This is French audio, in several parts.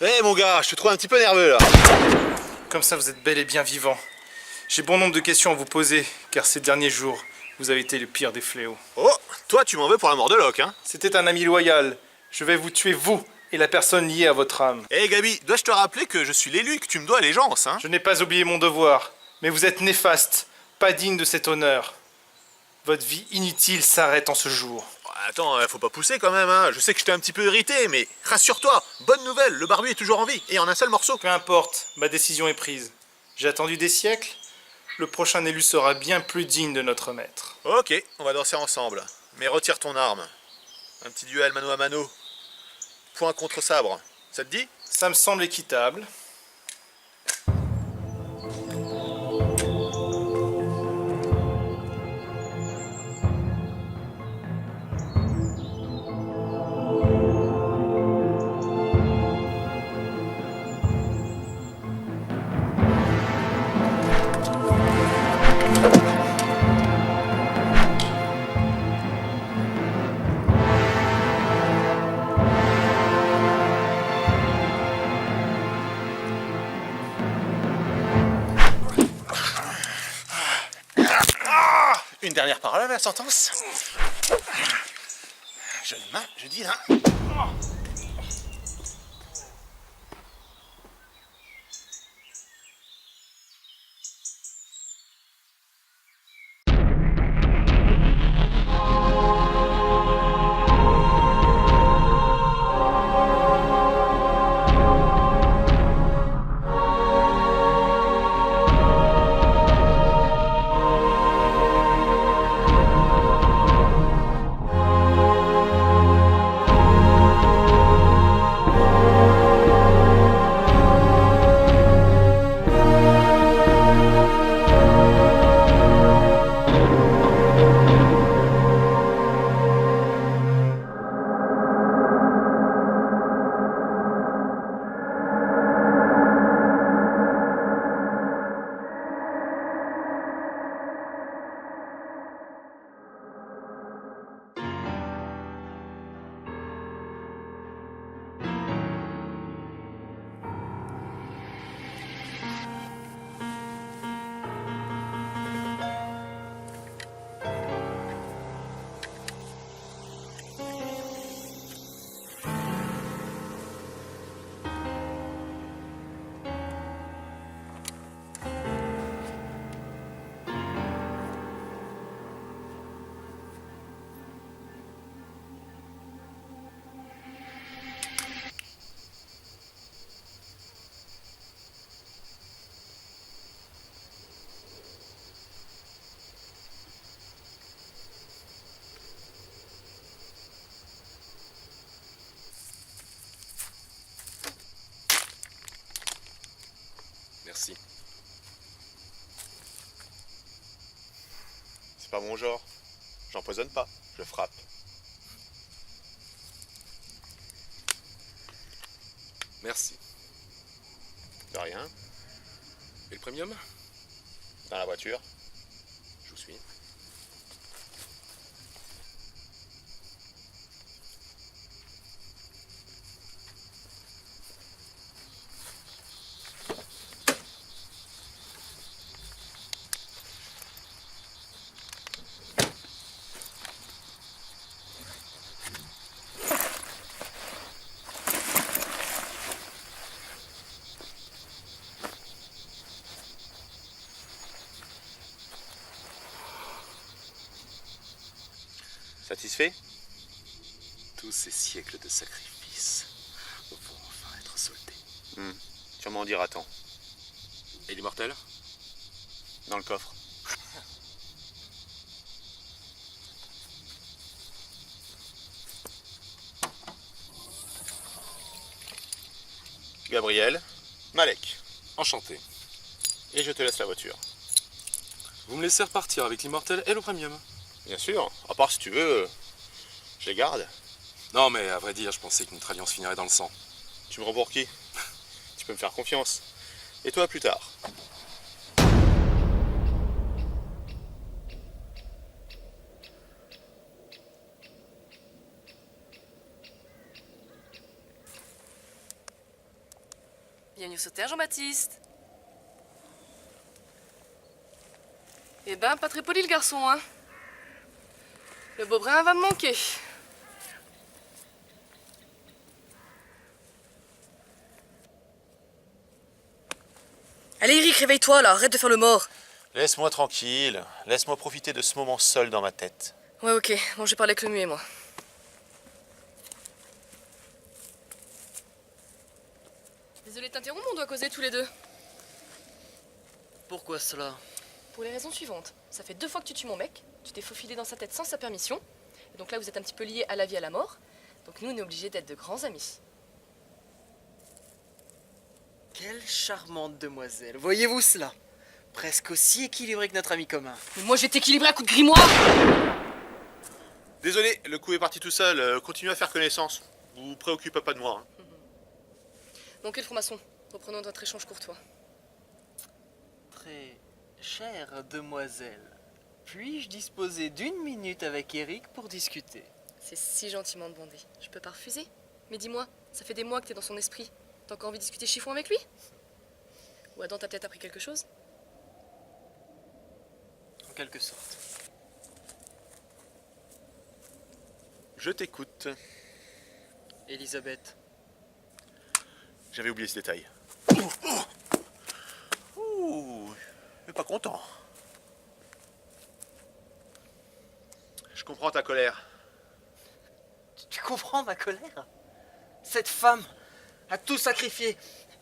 Eh mon gars, je te trouve un petit peu nerveux là. Comme ça, vous êtes bel et bien vivant. J'ai bon nombre de questions à vous poser, car ces derniers jours, vous avez été le pire des fléaux. Oh, toi tu m'en veux pour la mort de Locke, hein. C'était un ami loyal. Je vais vous tuer, vous, et la personne liée à votre âme. Eh Gabi, dois-je te rappeler que je suis l'élu et que tu me dois allégeance, hein. Je n'ai pas oublié mon devoir, mais vous êtes néfaste, pas digne de cet honneur. Votre vie inutile s'arrête en ce jour. Attends, faut pas pousser quand même, hein. Je sais que je t'ai un petit peu irrité, mais rassure-toi, bonne nouvelle, le barbu est toujours en vie, et en un seul morceau. Peu importe, ma décision est prise. J'ai attendu des siècles. Le prochain élu sera bien plus digne de notre maître. Ok, on va danser ensemble. Mais retire ton arme. Un petit duel mano à mano. Point contre sabre. Ça te dit? Ça me semble équitable. Une dernière parole à la sentence. Jeune main, je dis là. Merci. C'est pas mon genre. J'empoisonne pas, je frappe. Merci. De rien. Et le premium? Dans la voiture. Je vous suis. Satisfait? Tous ces siècles de sacrifices vont enfin être soldés. Sûrement dira tant. Et l'immortel? Dans le coffre. Gabriel, Malek. Enchanté. Et je te laisse la voiture. Vous me laissez repartir avec l'immortel et le premium? Bien sûr, à part si tu veux, je les garde. Non, mais à vrai dire, je pensais que notre alliance finirait dans le sang. Tu me rends pour qui? Tu peux me faire confiance. Et toi plus tard. Bienvenue sur Terre, Jean-Baptiste. Eh ben, pas très poli le garçon, hein. Le Beaubrun va me manquer. Allez Eric, réveille-toi là, arrête de faire le mort. Laisse-moi tranquille. Laisse-moi profiter de ce moment seul dans ma tête. Ouais, ok, bon, je vais parler avec le muet, moi. Désolé de t'interrompre, on doit causer tous les deux. Pourquoi cela? Pour les raisons suivantes. Ça fait 2 fois que tu tues mon mec, tu t'es faufilé dans sa tête sans sa permission, et donc là vous êtes un petit peu liés à la vie et à la mort, donc nous on est obligés d'être de grands amis. Quelle charmante demoiselle. Voyez-vous cela? Presque aussi équilibré que notre ami commun. Mais moi je vais t'équilibrer à coup de grimoire. Désolé, le coup est parti tout seul. Continuez à faire connaissance. Vous vous préoccupez pas de moi. Hein. Bon, quel franc-maçon, reprenons notre échange courtois. Très chère demoiselle, puis-je disposer d'1 minute avec Eric pour discuter? C'est si gentiment demandé, je peux pas refuser. Mais dis-moi, ça fait des mois que t'es dans son esprit, t'as encore envie de discuter chiffon avec lui? Ou Adam t'a peut-être appris quelque chose? En quelque sorte. Je t'écoute. Elisabeth, J'avais oublié ce détail. Ouh, mais pas content. Je comprends ta colère. tu comprends ma colère? Cette femme a tout sacrifié.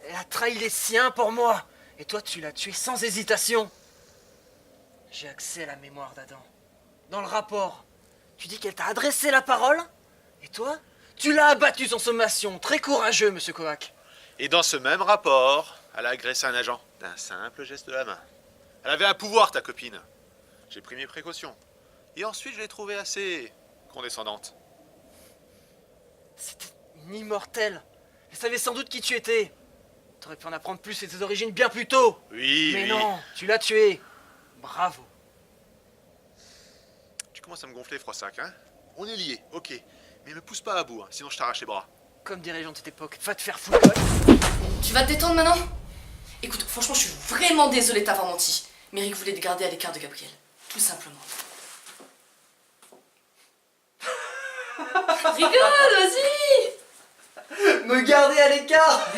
Elle a trahi les siens pour moi. Et toi, tu l'as tuée sans hésitation. J'ai accès à la mémoire d'Adam. Dans le rapport, tu dis qu'elle t'a adressé la parole. Et toi, tu l'as abattue sans sommation. Très courageux, monsieur Kovac. Et dans ce même rapport, elle a agressé un agent d'un simple geste de la main. Elle avait un pouvoir, ta copine. J'ai pris mes précautions. Et ensuite, je l'ai trouvée assez condescendante. C'était une immortelle. Elle savait sans doute qui tu étais. T'aurais pu en apprendre plus sur tes origines bien plus tôt. Oui, Mais oui. non, tu l'as tuée. Bravo. Tu commences à me gonfler, Froissac, hein? On est liés, ok. Mais me pousse pas à bout, hein, sinon je t'arrache les bras. Comme dirait les gens de cette époque, va te faire foutre. Tu vas te détendre maintenant? Écoute, franchement, je suis vraiment désolée de t'avoir menti. Mais Eric voulait te garder à l'écart de Gabriel. Tout simplement. Rigole, vas-y! Me garder à l'écart.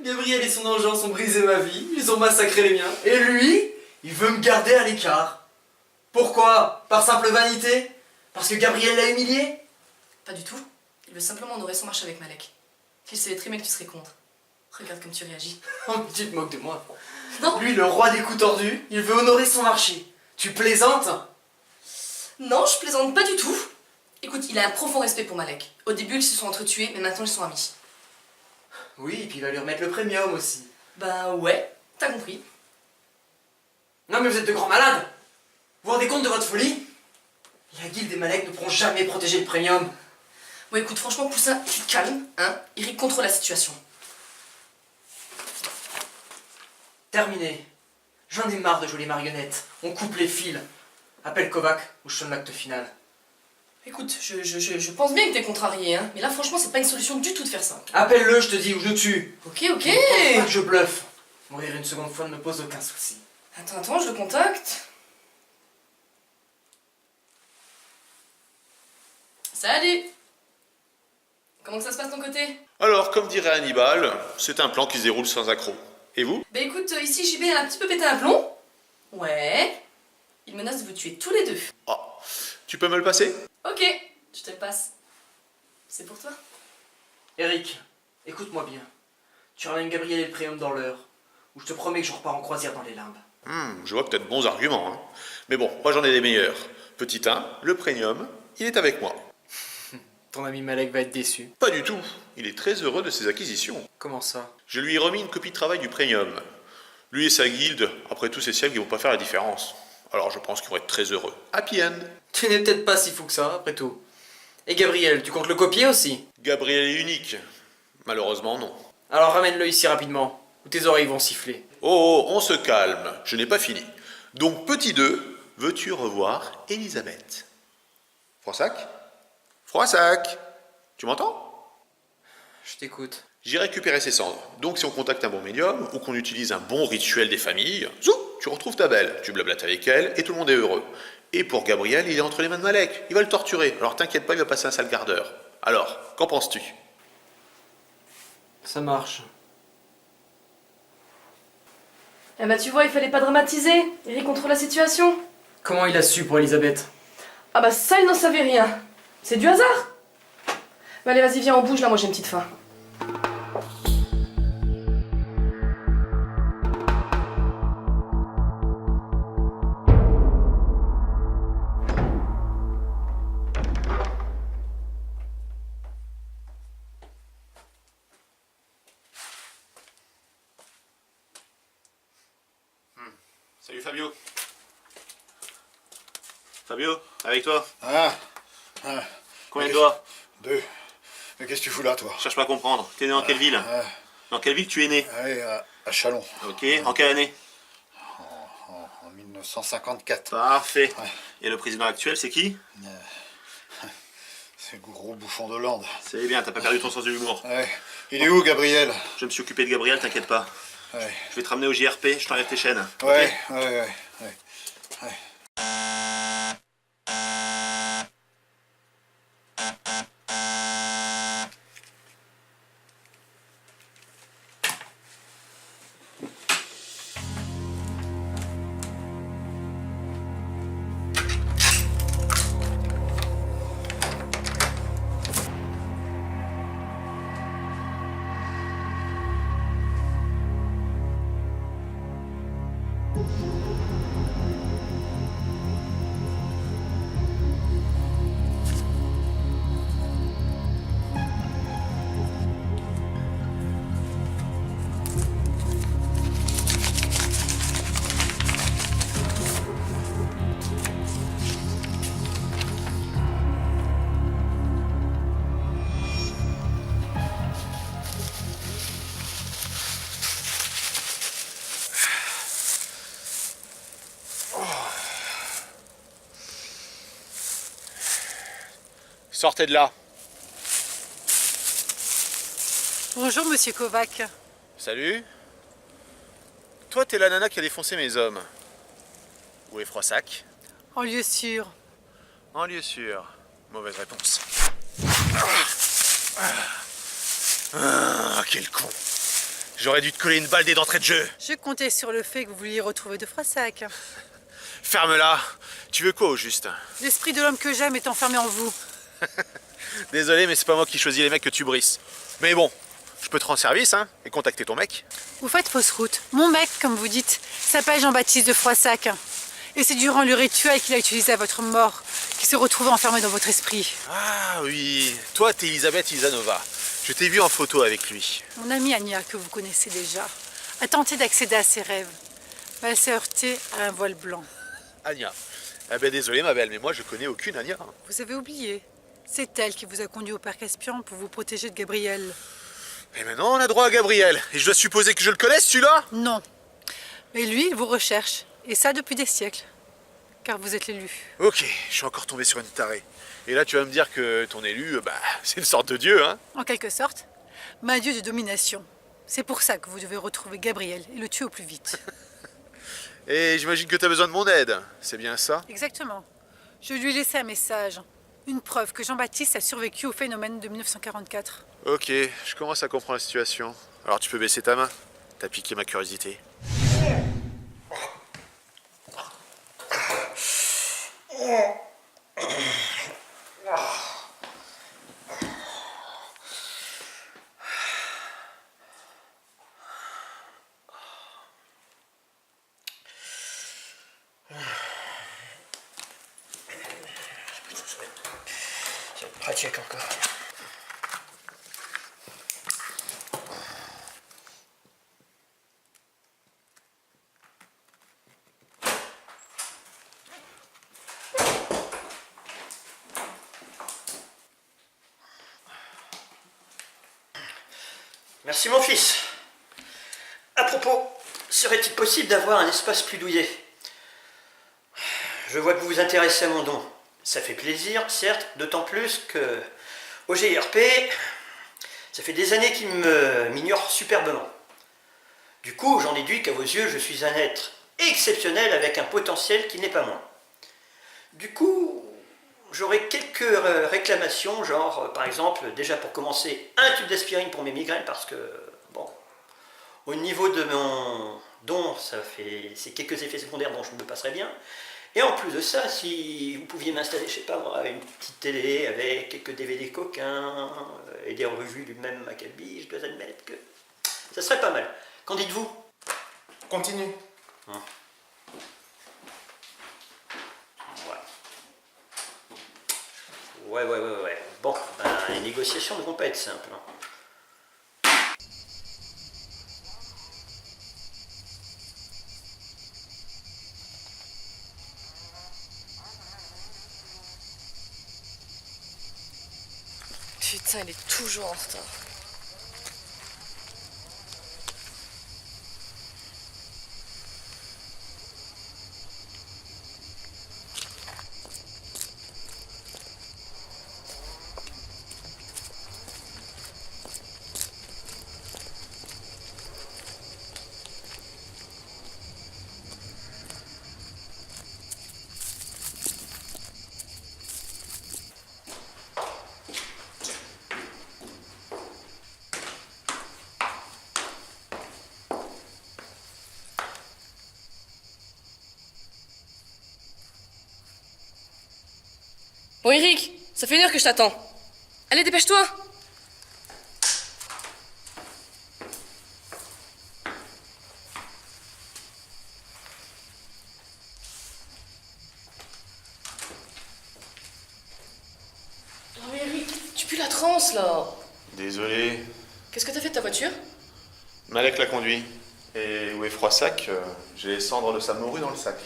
Gabriel et son engeance ont brisé ma vie, ils ont massacré les miens. Et lui, il veut me garder à l'écart. Pourquoi? Par simple vanité? Parce que Gabriel l'a humilié? Pas du tout. Il veut simplement honorer son marché avec Malek. Il savait très bien que tu serais contre. Regarde comme tu réagis. Oh, mais tu te moques de moi. Non, Lui, le roi des coups tordus, il veut honorer son marché. Tu plaisantes? non, je plaisante pas du tout. Écoute, il a un profond respect pour Malek. Au début, ils se sont entretués, mais maintenant ils sont amis. Oui, et puis il va lui remettre le premium aussi. Ben ouais, t'as compris. Non mais vous êtes de grands malades. Vous vous rendez compte de votre folie? La guilde des Malek ne pourront jamais protéger le premium. Bon écoute, franchement, Poussin, tu te calmes, hein. Eric contrôle la situation. Terminé. J'en ai marre de jouer les marionnettes. On coupe les fils. Appelle Kovac ou je sonne l'acte final. Écoute, je pense bien que t'es contrarié, hein. Mais là, franchement, c'est pas une solution du tout de faire ça. Appelle-le, je te dis, ou je le tue. Ok, ok. Ne pense pas que je bluffe. Mourir une seconde fois ne me pose aucun souci. Attends, je le contacte. Salut! Comment que ça se passe de ton côté? Alors, comme dirait Hannibal, c'est un plan qui se déroule sans accroc. Et vous? Bah écoute, ici JB a un petit peu pété un plomb. Ouais. Il menace de vous tuer tous les deux. Ah, tu peux me le passer? Ok, je te le passe. C'est pour toi. Eric, écoute-moi bien. Tu ramènes Gabriel et le préhomme dans l'heure, ou je te promets que je repars en croisière dans les limbes. Je vois que t'as de bons arguments, hein. Mais bon, moi j'en ai des meilleurs. Petit 1, le premium, il est avec moi. Ton ami Malek va être déçu. Pas du tout. Il est très heureux de ses acquisitions. Comment ça? Je lui ai remis une copie de travail du premium. Lui et sa guilde, après tous ces siècles, ils vont pas faire la différence. Alors je pense qu'ils vont être très heureux. Happy end. Tu n'es peut-être pas si fou que ça, après tout. Et Gabriel, tu comptes le copier aussi? Gabriel est unique. Malheureusement, non. Alors ramène-le ici rapidement, ou tes oreilles vont siffler. Oh, on se calme. Je n'ai pas fini. Donc, petit 2, veux-tu revoir Elisabeth? Froissac? Froissac? Tu m'entends? Je t'écoute. J'ai récupéré ses cendres. Donc si on contacte un bon médium ou qu'on utilise un bon rituel des familles, zou, tu retrouves ta belle, tu blablates avec elle et tout le monde est heureux. Et pour Gabriel, il est entre les mains de Malek. Il va le torturer. Alors t'inquiète pas, il va passer un sale quart d'heure. Alors, qu'en penses-tu? Ça marche. Eh bah tu vois, il fallait pas dramatiser. Eric contrôle la situation. Comment il a su pour Elisabeth? Ah bah ça, il n'en savait rien. C'est du hasard. Bah allez, vas-y, viens, on bouge là, moi j'ai une petite faim. Salut Fabio. Fabio, avec toi. Ah, Combien de doigts? 2. Mais qu'est-ce que tu fous là, toi? Cherche pas à comprendre. T'es né dans quelle ville? Dans quelle ville tu es né? Allez, à Chalon, Ok, en quelle année? en 1954. Parfait. Ouais. Et le président actuel, c'est qui? C'est le gros bouffon d'Hollande. C'est bien, t'as pas perdu ton sens de l'humour. Ouais. Il est où, Gabriel? Je me suis occupé de Gabriel, t'inquiète pas. Ouais. Je vais te ramener au JRP, je t'enlève tes chaînes. Ouais, ok ouais. Sortez de là. Bonjour, monsieur Kovac. Salut. Toi, t'es la nana qui a défoncé mes hommes. Où est Froissac? En lieu sûr. En lieu sûr. Mauvaise réponse. Quel con. J'aurais dû te coller une balle dès d'entrée de jeu. Je comptais sur le fait que vous vouliez retrouver de Froissac. Ferme-la. Tu veux quoi au juste? L'esprit de l'homme que j'aime est enfermé en vous. Désolé, mais c'est pas moi qui choisis les mecs que tu brisses. Mais bon, je peux te rendre service, hein, et contacter ton mec. Vous faites fausse route. Mon mec, comme vous dites, s'appelle Jean-Baptiste de Froissac. Et c'est durant le rituel qu'il a utilisé à votre mort qu'il se retrouve enfermé dans votre esprit. Ah oui, toi t'es Elisabeth Isanova. Je t'ai vu en photo avec lui. Mon amie Anya, que vous connaissez déjà, a tenté d'accéder à ses rêves. Mais elle s'est heurtée à un voile blanc. Anya. Ah ben désolé ma belle, mais moi je connais aucune Anya. Vous avez oublié. C'est elle qui vous a conduit au parc espion pour vous protéger de Gabriel. Et maintenant on a droit à Gabriel. Et je dois supposer que je le connaisse celui-là? Non. Mais lui, il vous recherche. Et ça depuis des siècles. Car vous êtes l'élu. Ok, je suis encore tombé sur une tarée. Et là tu vas me dire que ton élu, c'est une sorte de dieu, hein? En quelque sorte, ma dieu de domination. C'est pour ça que vous devez retrouver Gabriel et le tuer au plus vite. Et j'imagine que t'as besoin de mon aide. C'est bien ça? Exactement. Je lui ai laissé un message. Une preuve que Jean-Baptiste a survécu au phénomène de 1944. Ok, je commence à comprendre la situation. Alors tu peux baisser ta main. T'as piqué ma curiosité. C'est pratique encore. Merci mon fils. À propos, serait-il possible d'avoir un espace plus douillet? Je vois que vous vous intéressez à mon don. Ça fait plaisir, certes, d'autant plus que au GRP, Ça fait des années qu'il m'ignore superbement. Du coup, j'en déduis qu'à vos yeux, je suis un être exceptionnel avec un potentiel qui n'est pas moins. Du coup, j'aurais quelques réclamations, genre, par exemple, déjà pour commencer, un tube d'aspirine pour mes migraines, parce que, bon, au niveau de mon don, c'est quelques effets secondaires dont je me passerais bien. Et en plus de ça, si vous pouviez m'installer, je sais pas moi, une petite télé avec quelques DVD coquins et des revues du même Maccabi, je dois admettre que ça serait pas mal. Qu'en dites-vous? Continue. Ouais. Bon, ben, les négociations ne vont pas être simples. Putain, il est toujours en retard. Bon, Eric, ça fait 1 heure que je t'attends. Allez, dépêche-toi. Oh, mais Eric, tu pues la transe, là. Désolé. Qu'est-ce que t'as fait de ta voiture? Malek l'a conduit. Et où est Froissac? J'ai les cendres de sa morue dans le sac.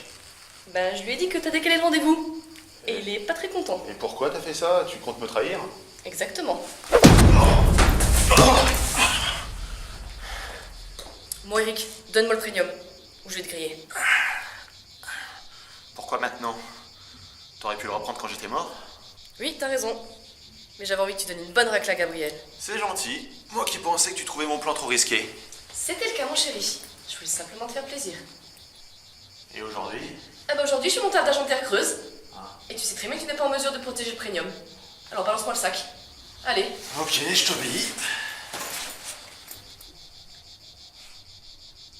Ben, je lui ai dit que t'as décalé le rendez-vous. Et il est pas très content. Et pourquoi t'as fait ça? Tu comptes me trahir? Exactement. Bon, Eric, donne-moi le premium, ou je vais te griller. Pourquoi maintenant? T'aurais pu le reprendre quand j'étais mort? Oui, t'as raison. Mais j'avais envie que tu donnes une bonne raclée à Gabriel. C'est gentil. Moi qui pensais que tu trouvais mon plan trop risqué. C'était le cas, mon chéri. Je voulais simplement te faire plaisir. Et aujourd'hui? Ah bah aujourd'hui, je suis monteur d'agent Terre Creuse. Et tu sais très bien que tu n'es pas en mesure de protéger le premium. Alors balance-moi le sac. Allez. Ok, je t'obéis.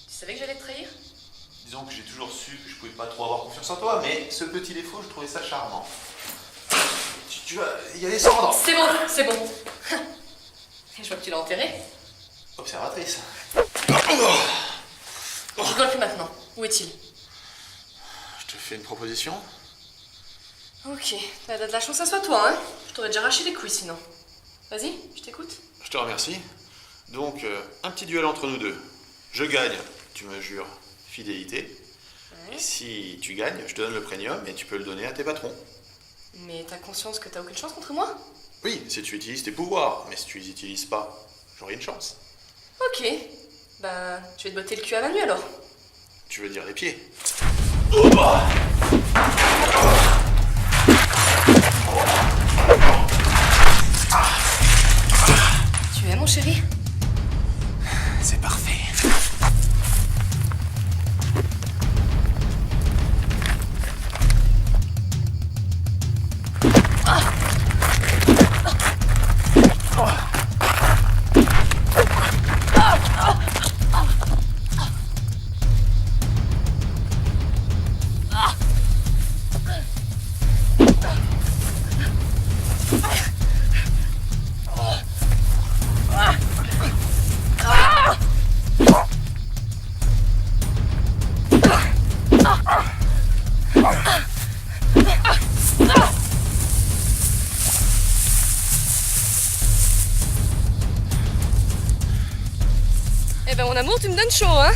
Tu savais que j'allais te trahir? Disons que j'ai toujours su que je pouvais pas trop avoir confiance en toi, mais ce petit défaut, je trouvais ça charmant. Tu vas y aller sans ordre. C'est bon, c'est bon. Et je vois que tu l'as enterré. Observatrice. Je rigole plus maintenant. Où est-il? Je te fais une proposition? Ok, bah, t'as de la chance à soit toi, hein. Je t'aurais déjà arraché les couilles sinon. Vas-y, je t'écoute. Je te remercie. Donc, un petit duel entre nous deux. Je gagne, tu me jures fidélité. Et si tu gagnes, je te donne le premium et tu peux le donner à tes patrons. Mais t'as conscience que t'as aucune chance contre moi? Oui, si tu utilises tes pouvoirs, mais si tu les utilises pas, j'aurai une chance. Ok. Bah, tu vas te botter le cul à la nuit alors. Tu veux dire les pieds? Tu es mon chéri? C'est parfait. Eh ben mon amour, tu me donnes chaud, hein?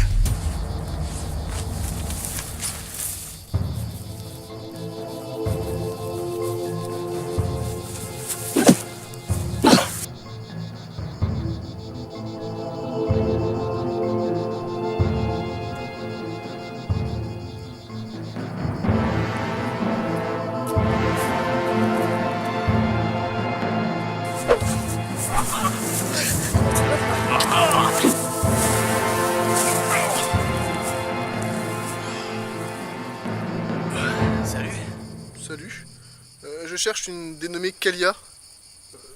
cherche une dénommée Kalia.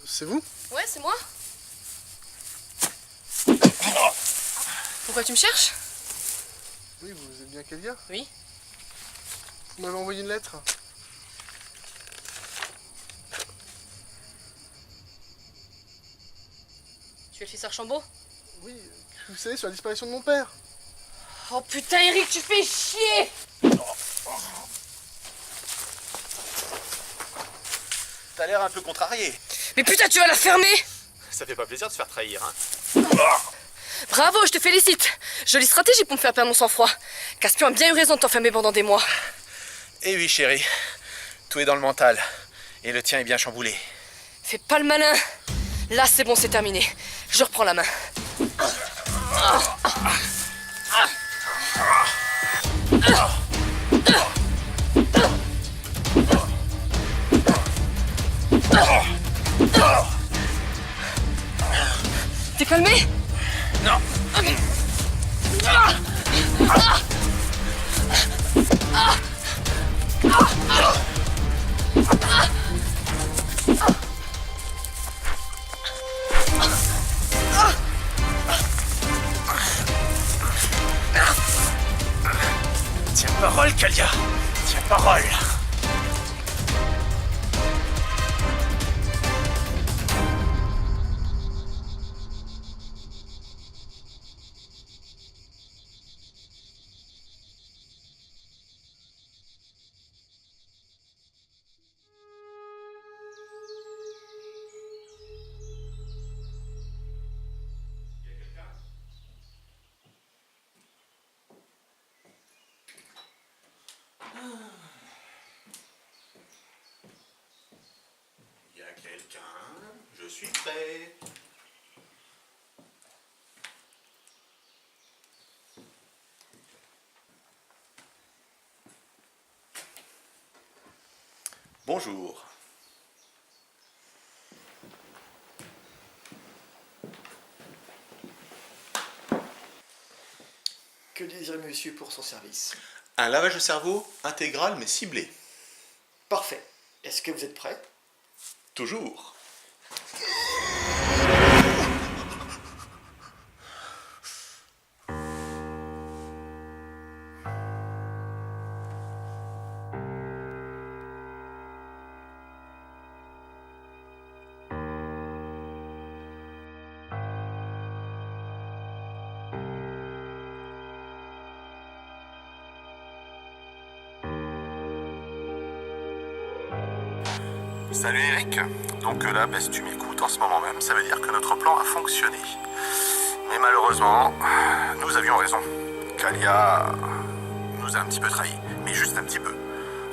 C'est vous? Ouais, c'est moi. Pourquoi tu me cherches? Oui, vous êtes bien Kalia? Oui. Vous m'avez envoyé une lettre. Tu es le fils Archambault? Oui, vous savez, sur la disparition de mon père. Oh putain, Eric, tu fais chier! T'as l'air un peu contrarié. Mais putain, tu vas la fermer! Ça fait pas plaisir de se faire trahir, hein. Bravo, je te félicite. Jolie stratégie pour me faire perdre mon sang-froid. Caspian a bien eu raison de t'enfermer pendant des mois. Eh oui, chérie. Tout est dans le mental. Et le tien est bien chamboulé. Fais pas le malin. Là, c'est bon, c'est terminé. Je reprends la main. T'es calmé? Non. Tiens parole, Kalia. Tiens parole. Il y a quelqu'un? Je suis prêt. Bonjour. Que désire monsieur pour son service? Un lavage de cerveau intégral mais ciblé. Parfait. Est-ce que vous êtes prêt? Toujours. Salut Eric. Donc là, si tu m'écoutes en ce moment même, ça veut dire que notre plan a fonctionné. Mais malheureusement, nous avions raison. Kalia nous a un petit peu trahis, mais juste un petit peu.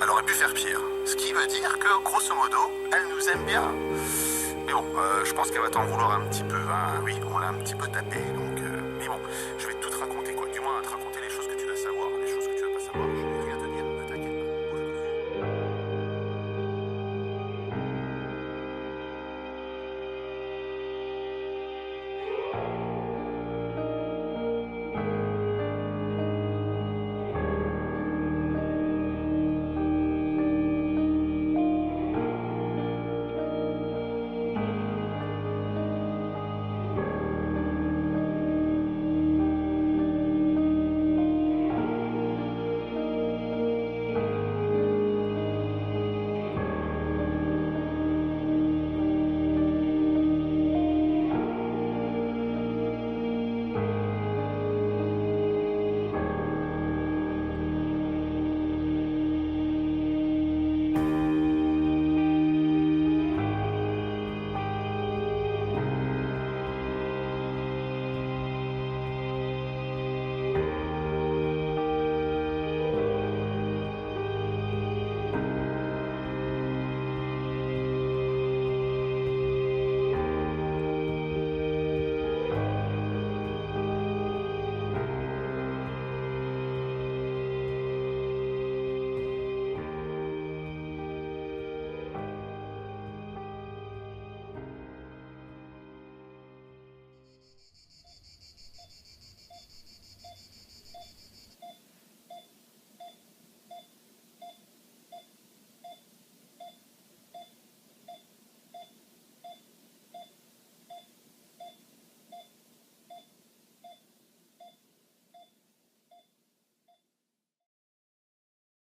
Elle aurait pu faire pire. Ce qui veut dire que, grosso modo, elle nous aime bien. Mais bon, je pense qu'elle va t'en vouloir un petit peu. Hein. Oui, on l'a un petit peu tapé, donc... mais bon, je vais tout te raconter, quoi. Du moins, te raconter.